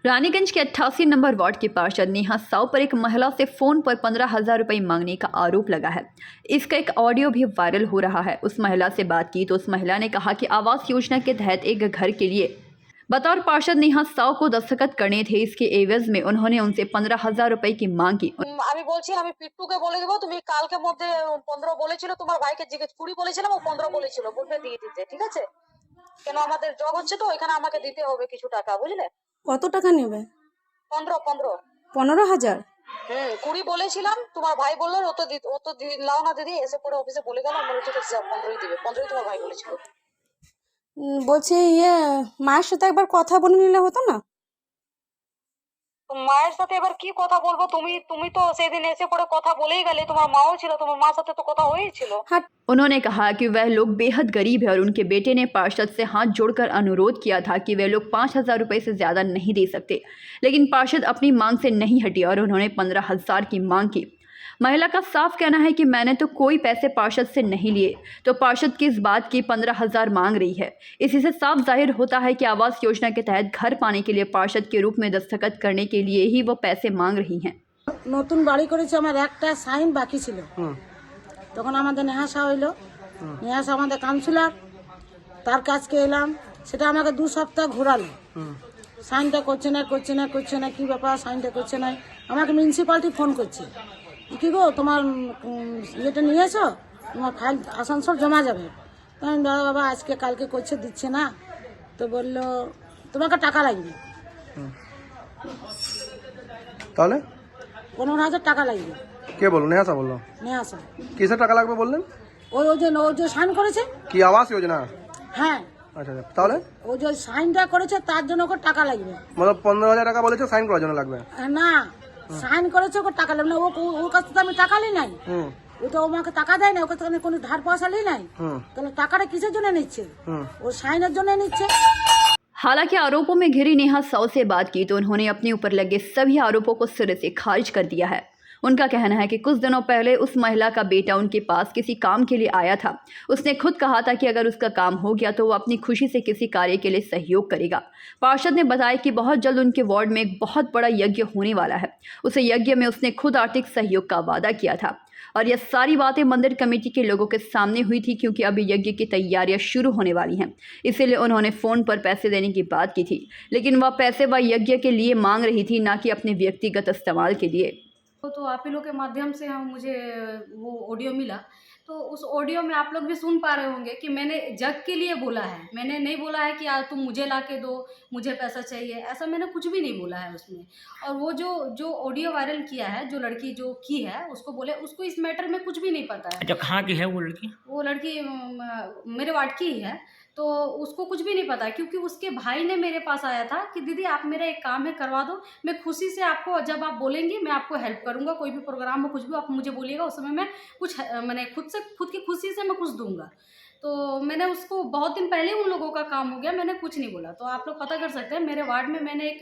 रानीगंज के 88 number ward के पार्षद नेहा साव पर एक महिला से फोन पर 15,000 रुपए मांगने का आरोप लगा है। इसका एक ऑडियो भी वायरल हो रहा है। उस महिला से बात की तो उस महिला ने कहा कि आवास योजना के तहत एक घर के लिए बतौर पार्षद नेहा साव को दस्तखत करने थे। इसके एवज में उन्होंने उनसे 15,000 रुपए की मांग की। আমি বলছি আমি পিট্টুকে বলে দেবো তুমি কালকে মধ্যে 15 বলেছিল, তোমার ভাইকে জিজ্ঞেস 20 বলেছিলাম, ও 15 বলেছিল, বলবে দিয়ে দিতে, ঠিক আছে? কেন আমাদের জব হচ্ছে তো ওইখানে আমাকে দিতে হবে কিছু টাকা, বুঝলে? কত টাকা নেবে? 15 15,000। 20 বলেছিলাম, তোমার ভাই বললো ও তো লাও না দিদি, এসে পরে অফিসে বলে গেল, বলে ঠিক আছে 15ই দিবে। 15ই তোমার ভাই বলেছিল। বলছি মায়ের সাথে একবার কথা বলে নিলে হতো না? তো মায়ের সাথে এবার কি কথা বলবো? তুমি তো সেদিন এসে পরে কথা বলেই গেলে, তোমার মাও ছিল, তোমার মার সাথে তো কথা হয়েছিল। उन्होंने कहा कि वह लोग बेहद गरीब है और उनके बेटे ने पार्षद से हाथ जोड़कर अनुरोध किया था कि वे लोग 5,000 रुपए से ज़्यादा नहीं दे सकते, लेकिन पार्षद अपनी मांग से नहीं हटे और उन्होंने 15,000 की मांग की। महिला का साफ कहना है कि मैंने तो कोई पैसे पार्षद से नहीं लिए, तो पार्षद किस बात की 15,000 मांग रही है। इसी से साफ जाहिर होता है कि आवास योजना के तहत घर पाने के लिए पार्षद के रूप में दस्तखत करने के लिए ही वो पैसे मांग रही हैं। নতুন বাড়ি করেছে, আমার একটা সাইন বাকি ছিল। তখন আমাদের নেহাসা হইলো, নেহাসা আমাদের কাউন্সিলর, তার কাছকে এলাম, সেটা আমাকে 2 সপ্তাহ ঘোরালো। সাইনটা করছে না, কি ব্যাপার সাইনটা করছে না। আমাকে মিউনিসিপ্যালিটি ফোন করছে, কি গো তোমার ইয়েটা নিয়ে এসো, তোমার ফাইল আসানসোল জমা যাবে। তখন দাদা বাবা আজকে কালকে করছে, দিচ্ছে না, তো বললো তোমাকে টাকা লাগবে। তাহলে 15,000 টাকা লাগবে। কে বললো? নেহাসা বললো। নেহাসা কিসের টাকা লাগবে বললেন? ও যে সাইন করেছে। কি আবাস যোজনা? হ্যাঁ। আচ্ছা, তাহলে ও যে সাইনটা করেছে তার জন্য ওকে টাকা লাগবে। মানে 15,000 টাকা বলেছে সাইন করার জন্য লাগবে? না, সাইন করেছে ওকে টাকা লাগবে না। ওর কাছ থেকে আমি টাকা নিই নাই। ওটা ও আমাকে টাকা দেয় না, ওর কাছ থেকে আমি কোনো ধার পয়সা নিই নাই। তাহলে টাকাটা কিসের জন্য নিচ্ছে? ও সাইনের জন্য নিচ্ছে। हालांकि आरोपों में घिरी नेहा साव से बात की तो उन्होंने अपने ऊपर लगे सभी आरोपों को सिरे से खारिज कर दिया है। उनका कहना है कि कुछ दिनों पहले उस महिला का बेटा उनके पास किसी काम के लिए आया था। उसने खुद कहा था कि अगर उसका काम हो गया तो वो अपनी खुशी से किसी कार्य के लिए सहयोग करेगा। पार्षद ने बताया कि बहुत जल्द उनके वार्ड में एक बहुत बड़ा यज्ञ होने वाला है। उस यज्ञ में उसने खुद आर्थिक सहयोग का वादा किया था और यह सारी बातें मंदिर कमेटी के लोगों के सामने हुई थी, क्योंकि अभी यज्ञ की तैयारियां शुरू होने वाली हैं। इसीलिए उन्होंने फ़ोन पर पैसे देने की बात की थी, लेकिन वह पैसे वह यज्ञ के लिए मांग रही थी, ना कि अपने व्यक्तिगत इस्तेमाल के लिए। तो आप ही लोग के माध्यम से मुझे वो ऑडियो मिला, तो उस ऑडियो में आप लोग भी सुन पा रहे होंगे कि मैंने जग के लिए बोला है। मैंने नहीं बोला है कि तुम मुझे ला के दो, मुझे पैसा चाहिए, ऐसा मैंने कुछ भी नहीं बोला है उसमें। और वो जो ऑडियो वायरल किया है, जो लड़की जो की है, उसको बोले उसको इस मैटर में कुछ भी नहीं पता है। अच्छा, कहाँ की है वो लड़की? वो लड़की मेरे वार्ड की ही है, तो उसको कुछ भी नहीं पता है, क्योंकि उसके भाई ने मेरे पास आया था कि दीदी आप मेरा एक काम है करवा दो, मैं खुशी से आपको, जब आप बोलेंगी मैं आपको हेल्प करूंगा, कोई भी प्रोग्राम में कुछ भी आप मुझे बोलिएगा, उस समय मैं कुछ मैंने खुद की खुशी से मैं कुछ दूंगा। तो मैंने उसको बहुत दिन पहले उन लोगों का काम हो गया, मैंने कुछ नहीं बोला। तो आप लोग पता कर सकते हैं, मेरे वार्ड में मैंने एक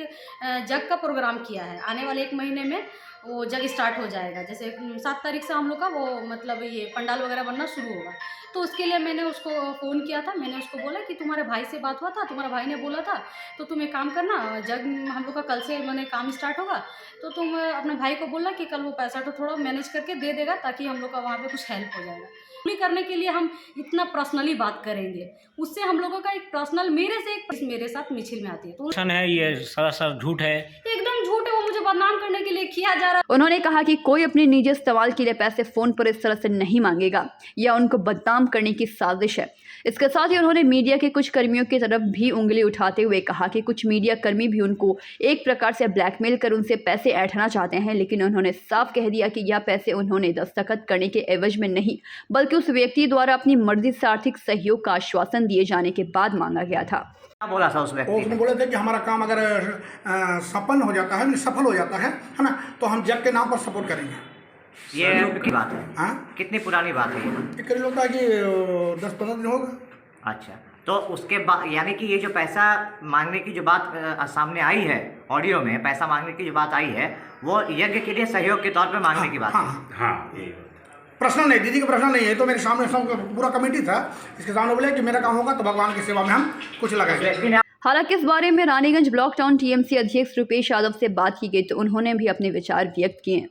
जग का प्रोग्राम किया है। आने वाले 1 महीने में वो जग स्टार्ट हो जाएगा। जैसे 7 तारीख से हम लोग का वो मतलब ये पंडाल वगैरह बनना शुरू होगा। तो उसके लिए मैंने उसको फ़ोन किया था। मैंने उसको बोला कि तुम्हारे भाई से बात हुआ था, तुम्हारे भाई ने बोला था, तो तुम एक काम करना, जग हम लोग का कल से मैंने काम स्टार्ट होगा, तो तुम अपने भाई को बोलना कि कल वो पैसा तो थोड़ा मैनेज करके दे देगा, ताकि हम लोग का वहाँ पे कुछ हेल्प हो जाएगा। पूरी करने के लिए हम इतना पर्सनली बात करेंगे, उससे हम लोगों का एक पर्सनल मेरे साथ मिছিল में आती है। तो है ये सरासर झूठ है, एकदम झूठ है, वो मुझे बदनाम करने के लिए किया जा रहा है। उन्होंने कहा कि कोई अपने निजी इस्तेमाल के लिए पैसे फ़ोन पर इस तरह से नहीं मांगेगा, यह उनको बदनाम करने की साजिश है। इसके साथ ही उन्होंने मीडिया के कुछ कर्मियों की तरफ भी उंगली उठाते हुए कहा कि कुछ मीडिया कर्मी भी उनको एक प्रकार से ब्लैकमेल कर उनसे पैसे ऐंठना चाहते हैं, लेकिन उन्होंने साफ कह दिया कि यह पैसे उन्होंने दस्तखत करने के एवज में नहीं, बल्कि उस व्यक्ति द्वारा अपनी मर्जी से आर्थिक सहयोग का आश्वासन दिए जाने के बाद मांगा गया था। क्या बोला था उस व्यक्ति ने? उसने बोले थे कि हमारा काम अगर सफल हो जाता है ना, तो हम जग के नाम पर सपोर्ट करेंगे। ये की बात है? हाँ, कितनी पुरानी बात है ये? करीब होता है कि 10-15 दिन होगा। अच्छा, तो उसके बाद यानी कि ये जो पैसा मांगने की जो बात सामने आई है, ऑडियो में पैसा मांगने की जो बात आई है, वो यज्ञ के लिए सहयोग के तौर पे मांगने की बात है? हाँ, पर्सनल नहीं, दीदी का पर्सनल नहीं है, तो मेरे सामने पूरा कमेटी था, इसके सामने बोले कि मेरा काम होगा तो भगवान की सेवा में हम कुछ लगाएंगे। हालांकि इस बारे में रानीगंज ब्लॉक टाउन टीएमसी अध्यक्ष रुपेश यादव से बात की गई तो उन्होंने भी अपने विचार व्यक्त किए।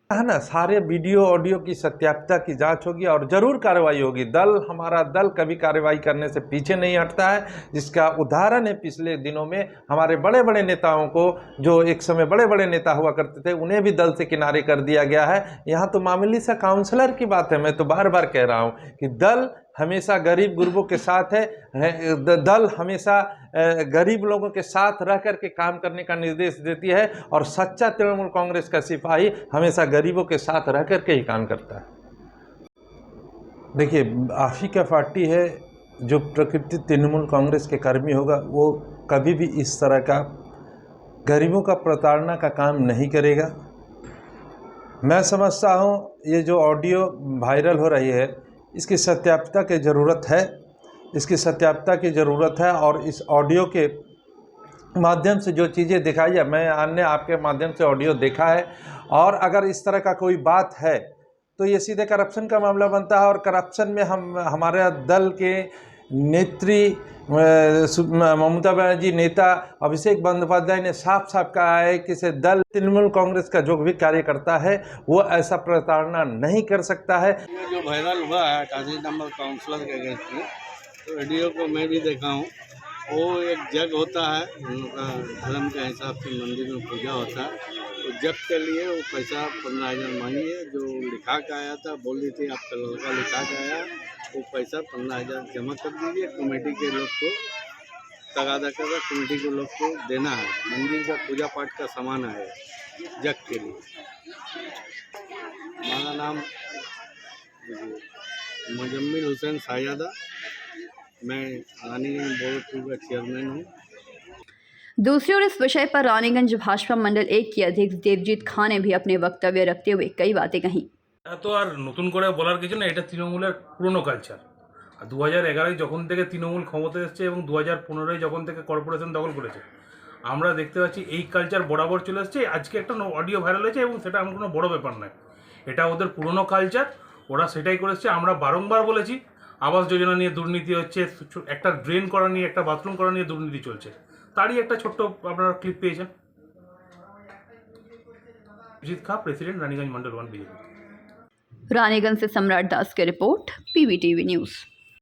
है ना, सारे वीडियो ऑडियो की सत्यापता की जांच होगी और जरूर कार्रवाई होगी। हमारा दल कभी कार्रवाई करने से पीछे नहीं हटता है, जिसका उदाहरण है पिछले दिनों में हमारे बड़े बड़े नेताओं को, जो एक समय बड़े बड़े नेता हुआ करते थे, उन्हें भी दल से किनारे कर दिया गया है। यहाँ तो मामूली सा काउंसलर की बात है। मैं तो बार बार कह रहा हूँ कि दल हमेशा गरीब गुरबों के साथ है। दल हमेशा गरीब लोगों के साथ रह कर के काम करने का निर्देश देती है और सच्चा तृणमूल कांग्रेस का सिपाही हमेशा गरीबों के साथ रह कर के ही काम करता है। देखिए, आप ही का पार्टी है, जो प्रकृति तृणमूल कांग्रेस के कर्मी होगा वो कभी भी इस तरह का गरीबों का प्रताड़ना का काम नहीं करेगा। मैं समझता हूँ ये जो ऑडियो वायरल हो रही है, इसकी सत्यापता की ज़रूरत है, इसकी सत्यापता की ज़रूरत है। और इस ऑडियो के माध्यम से जो चीज़ें दिखाई है, मैं अन्य आपके माध्यम से ऑडियो देखा है, और अगर इस तरह का कोई बात है तो ये सीधे करप्शन का मामला बनता है। और करप्शन में हमारे दल के नेत्री ममता बनर्जी, नेता अभिषेक बंदोपाध्याय ने साफ साफ कहा है कि से दल तृणमूल कांग्रेस का जो भी कार्य करता है वो ऐसा प्रताड़ना नहीं कर सकता है। ये जो वायरल हुआ है 88 नंबर काउंसलर के अगेंस्ट में, तो वीडियो को मैं भी देखा हूँ। वो एक जग होता है, उनका धर्म के हिसाब से मंदिर में पूजा होता है, तो जग के लिए वो पैसा 15,000 मांगी है। जो लिखा के आया था, बोल रही थी आपका लड़का लिखा के आया, वो पैसा 15,000 जमा कर दीजिए। कमेटी के लोग को तगादा कर कमेटी के लोग को देना है। मंदिर का पूजा पाठ का सामान है जग के लिए। हमारा नाम मुजम्मिल हुसैन सायदा, मैं रानीगंज बोर्ड का चेयरमैन हूँ। दूसरी ओर इस विषय पर रानीगंज भाजपा मंडल 1 के अध्यक्ष देवजीत खां ने भी अपने वक्तव्य रखते हुए कई बातें कहीं। তো আর নতুন করে বলার কিছু না, এটা তৃণমূলের পুরনো কালচার। আর 2011 যখন থেকে তৃণমূল ক্ষমতা এসছে এবং 2015 যখন থেকে কর্পোরেশন দখল করেছে, আমরা দেখতে পাচ্ছি এই কালচার বরাবর চলে আসছে। আজকে একটা অডিও ভাইরাল হয়েছে এবং সেটা এমন কোনো বড় ব্যাপার নয়, এটা ওদের পুরনো কালচার, ওরা সেটাই করেছে। আমরা বারংবার বলেছি আবাস যোজনা নিয়ে দুর্নীতি হচ্ছে, একটা ড্রেন করা নিয়ে, একটা বাথরুম করা নিয়ে দুর্নীতি চলছে, তারই একটা ছোট্ট আপনারা ক্লিপ পেয়েছেন। अभिजीत खां, प्रेसिडेंट रानीगंज मंडल 1 बीजेपी। रानीगंज से सम्राट दास की रिपोर्ट, पीवीटीवी न्यूज़।